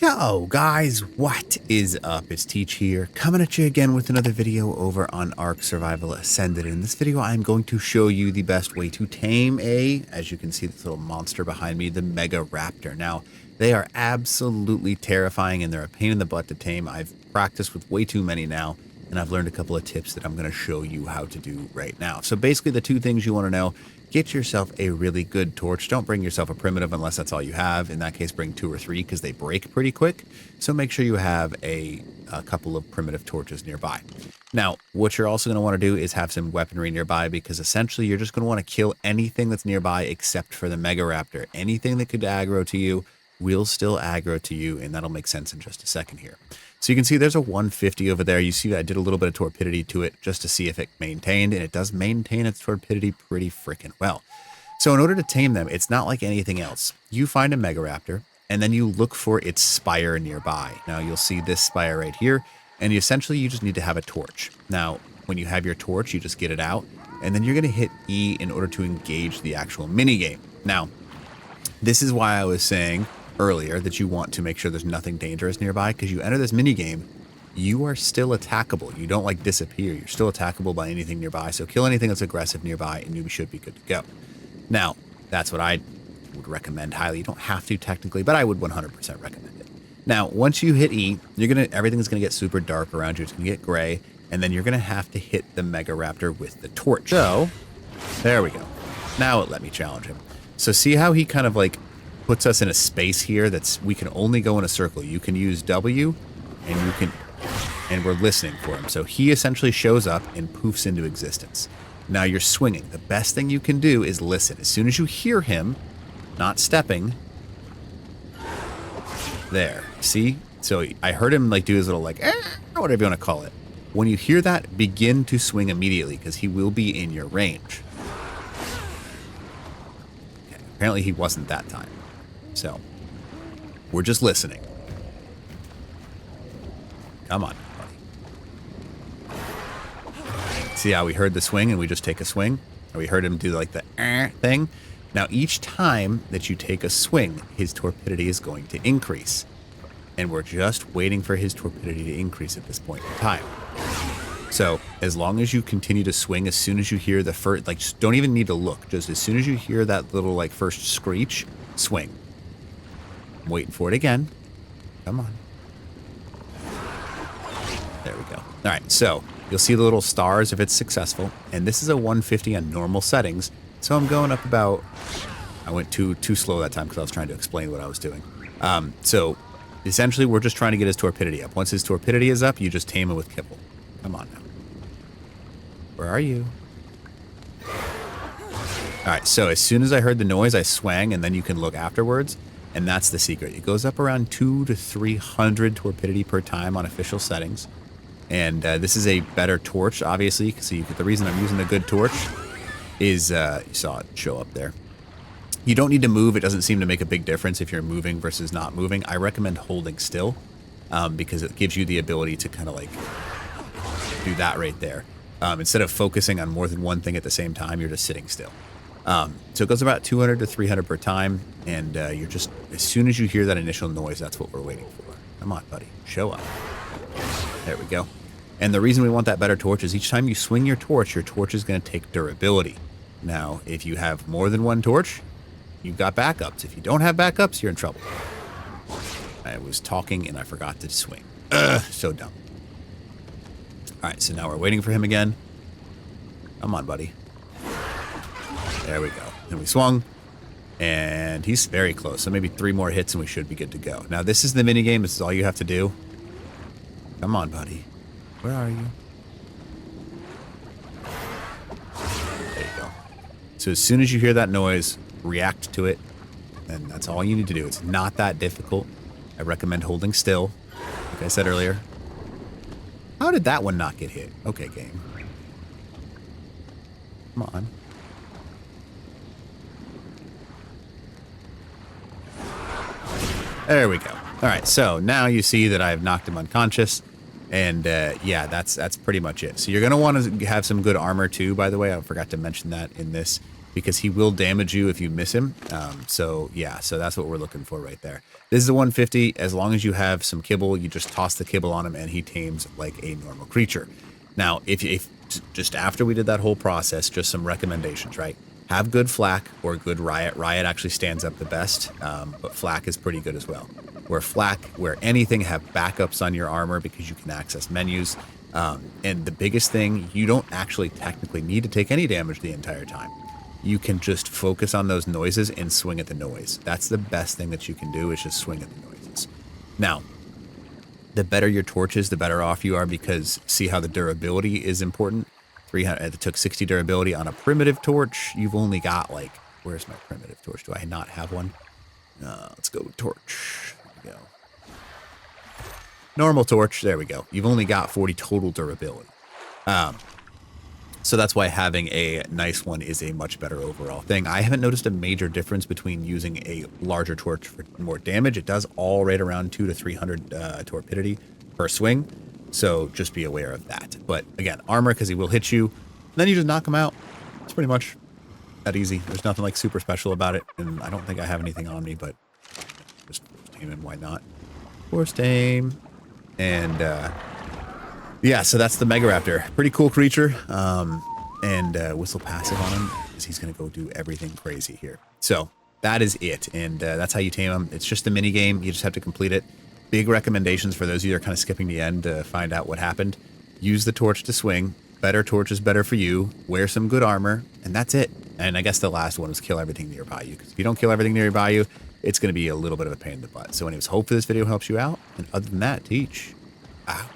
Yo guys, what is up? It's Teach here, coming at you again with another video over on Ark Survival Ascended. In this video, I'm going to show you the best way to tame as you can see this little monster behind me, the Megaraptor. Now, they are absolutely terrifying and they're a pain in the butt to tame. I've practiced with way too many now, and I've learned a couple of tips that I'm going to show you how to do right now. So basically the two things you want to know: get yourself a really good torch. Don't bring yourself a primitive unless that's all you have. In that case, bring 2 or 3 because they break pretty quick. So make sure you have a couple of primitive torches nearby. Now, what you're also going to want to do is have some weaponry nearby, because essentially you're just going to want to kill anything that's nearby except for the Megaraptor. Anything that could aggro to you will still aggro to you, and that'll make sense in just a second here. So you can see there's a 150 over there. You see I did a little bit of torpidity to it just to see if it maintained, and it does maintain its torpidity pretty freaking well. So in order to tame them, it's not like anything else. You find a Megaraptor, and then you look for its spire nearby. Now you'll see this spire right here, and essentially you just need to have a torch. Now, when you have your torch, you just get it out, and then you're going to hit E in order to engage the actual minigame. Now, this is why I was saying earlier that you want to make sure there's nothing dangerous nearby, because you enter this mini game, you are still attackable. You don't like disappear. You're still attackable by anything nearby. So kill anything that's aggressive nearby and you should be good to go. Now, that's what I would recommend highly. You don't have to technically, but I would 100% recommend it. Now, once you hit E, everything's going to get super dark around you. It's going to get gray, and then you're going to have to hit the Megaraptor with the torch. So there we go. Now it let me challenge him. So see how he kind of like puts us in a space here we can only go in a circle. You can use W and we're listening for him. So he essentially shows up and poofs into existence. Now you're swinging. The best thing you can do is listen. As soon as you hear him, not stepping, there, see? So I heard him like do his little like, whatever you want to call it. When you hear that, begin to swing immediately, because he will be in your range. Okay, apparently he wasn't that time. So, we're just listening. Come on, buddy. See how we heard the swing and we just take a swing? And we heard him do like the thing. Now, each time that you take a swing, his torpidity is going to increase. And we're just waiting for his torpidity to increase at this point in time. So, as long as you continue to swing, as soon as you hear the first, like, just don't even need to look. Just as soon as you hear that little, like, first screech, swing. I'm waiting for it again. Come on. There we go. All right, so you'll see the little stars if it's successful. And this is a 150 on normal settings. So I'm going up about... I went too slow that time because I was trying to explain what I was doing. So essentially, we're just trying to get his torpidity up. Once his torpidity is up, you just tame him with kibble. Come on now. Where are you? All right, so as soon as I heard the noise, I swang, and then you can look afterwards. And that's the secret. It goes up around 200 to 300 torpidity per time on official settings. And this is a better torch, obviously. So the reason I'm using a good torch is, you saw it show up there. You don't need to move. It doesn't seem to make a big difference if you're moving versus not moving. I recommend holding still, because it gives you the ability to kind of like do that right there. Instead of focusing on more than one thing at the same time, you're just sitting still. So it goes about 200 to 300 per time, and you're just, as soon as you hear that initial noise, that's what we're waiting for. Come on, buddy. Show up. There we go. And the reason we want that better torch is each time you swing your torch is going to take durability. Now, if you have more than one torch, you've got backups. If you don't have backups, you're in trouble. I was talking and I forgot to swing. So dumb. All right, so now we're waiting for him again. Come on, buddy. There we go. And we swung, and he's very close. So maybe 3 more hits and we should be good to go. Now, this is the minigame. This is all you have to do. Come on, buddy. Where are you? There you go. So as soon as you hear that noise, react to it, and that's all you need to do. It's not that difficult. I recommend holding still, like I said earlier. How did that one not get hit? Okay, game. Come on. There we go. All right, so now you see that I've knocked him unconscious, and yeah, that's pretty much it. So you're going to want to have some good armor too, by the way. I forgot to mention that in this. because he will damage you if you miss him. So yeah, so that's what we're looking for right there. This is a 150. As long as you have some kibble, you just toss the kibble on him and he tames like a normal creature. Now, if just after we did that whole process, just some recommendations, right? Have good flak or good riot. Riot actually stands up the best, but flak is pretty good as well. Where flak, where anything, have backups on your armor because you can access menus. And the biggest thing, you don't actually technically need to take any damage the entire time. You can just focus on those noises and swing at the noise. That's the best thing that you can do, is just swing at the noises. Now, the better your torches, the better off you are, because see how the durability is important? 300, it took 60 durability on a primitive torch. You've only got like, where's my primitive torch? Do I not have one? Let's go with torch. There we go. Normal torch. There we go. You've only got 40 total durability. So that's why having a nice one is a much better overall thing. I haven't noticed a major difference between using a larger torch for more damage. It does all right around 200 to 300 torpidity per swing. So just be aware of that. But again, armor, because he will hit you. Then you just knock him out. It's pretty much that easy. There's nothing like super special about it. And I don't think I have anything on me, but just tame him. Why not? Post-tame. And yeah, so that's the Megaraptor. Pretty cool creature. And whistle passive on him, because he's going to go do everything crazy here. So that is it. And that's how you tame him. It's just a mini game. You just have to complete it. Big recommendations for those of you that are kind of skipping the end to find out what happened. Use the torch to swing. Better torch is better for you. Wear some good armor. And that's it. And I guess the last one was kill everything nearby you. Because if you don't kill everything nearby you, it's going to be a little bit of a pain in the butt. So anyways, hope this video helps you out. And other than that, teach out.